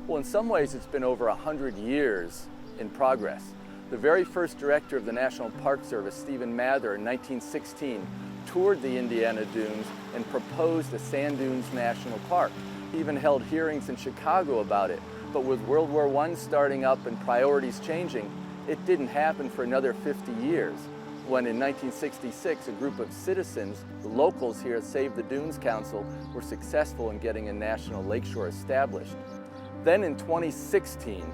Well, in some ways, it's been over 100 years in progress. The very first director of the National Park Service, Stephen Mather, in 1916, toured the Indiana Dunes and proposed a sand dunes national park. He even held hearings in Chicago about it. But with World War I starting up and priorities changing, it didn't happen for another 50 years, when in 1966, a group of citizens, the locals here at Save the Dunes Council, were successful in getting a national lakeshore established. Then in 2016,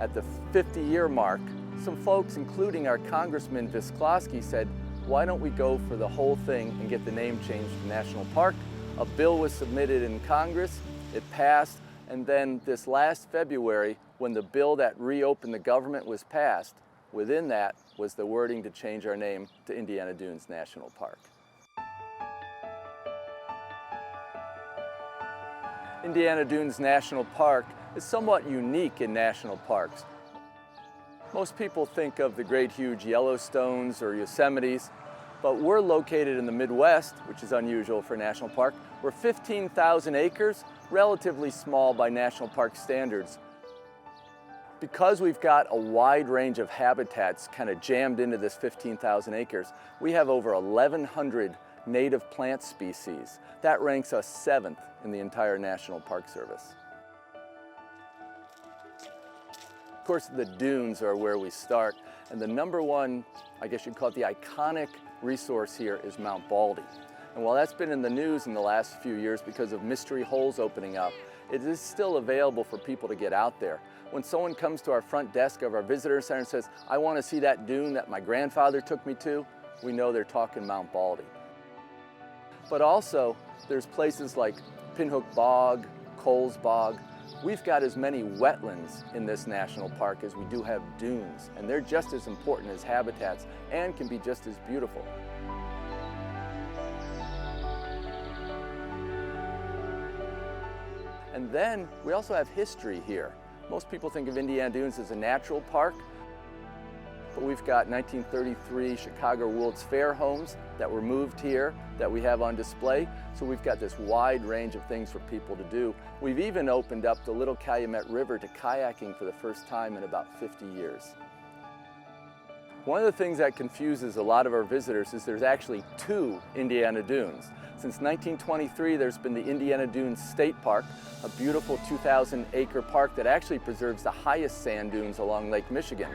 at the 50-year mark, some folks, including our Congressman Visclosky, said, why don't we go for the whole thing and get the name changed to National Park? A bill was submitted in Congress, it passed, and then this last February, when the bill that reopened the government was passed, within that was the wording to change our name to Indiana Dunes National Park. Indiana Dunes National Park is somewhat unique in national parks. Most people think of the great huge Yellowstones or Yosemites, but we're located in the Midwest, which is unusual for a national park. We're 15,000 acres, relatively small by national park standards. Because we've got a wide range of habitats kind of jammed into this 15,000 acres, we have over 1,100 native plant species. That ranks us 7th in the entire National Park Service. Of course, the dunes are where we start, and the number one, I guess you'd call it the iconic resource here, is Mount Baldy. And while that's been in the news in the last few years because of mystery holes opening up, it is still available for people to get out there. When someone comes to our front desk of our visitor center and says, I want to see that dune that my grandfather took me to, we know they're talking Mount Baldy. But also, there's places like Pinhook Bog, Coles Bog. We've got as many wetlands in this national park as we do have dunes, and they're just as important as habitats and can be just as beautiful. And then we also have history here. Most people think of Indiana Dunes as a natural park, but we've got 1933 Chicago World's Fair homes that were moved here that we have on display. So we've got this wide range of things for people to do. We've even opened up the Little Calumet River to kayaking for the first time in about 50 years. One of the things that confuses a lot of our visitors is there's actually 2 Indiana Dunes. Since 1923, there's been the Indiana Dunes State Park, a beautiful 2,000-acre park that actually preserves the highest sand dunes along Lake Michigan.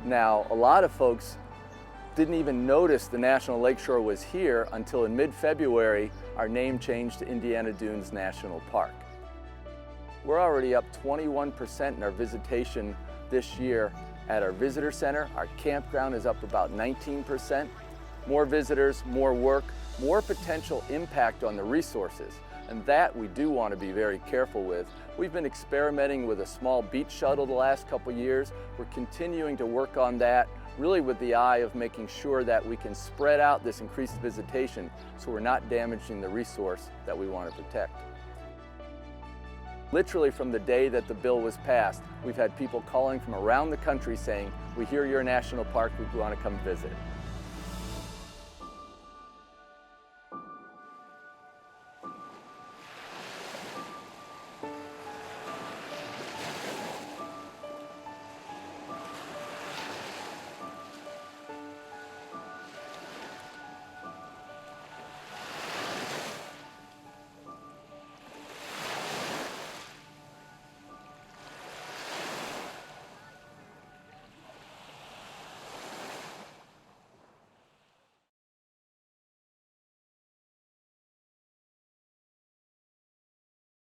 Now, a lot of folks didn't even notice the National Lakeshore was here until in mid-February, our name changed to Indiana Dunes National Park. We're already up 21% in our visitation this year at our visitor center. Our campground is up about 19%. More visitors, more work, more potential impact on the resources. And that we do want to be very careful with. We've been experimenting with a small beach shuttle the last couple years. We're continuing to work on that, really with the eye of making sure that we can spread out this increased visitation so we're not damaging the resource that we want to protect. Literally from the day that the bill was passed, we've had people calling from around the country saying, we hear you're a national park, we want to come visit.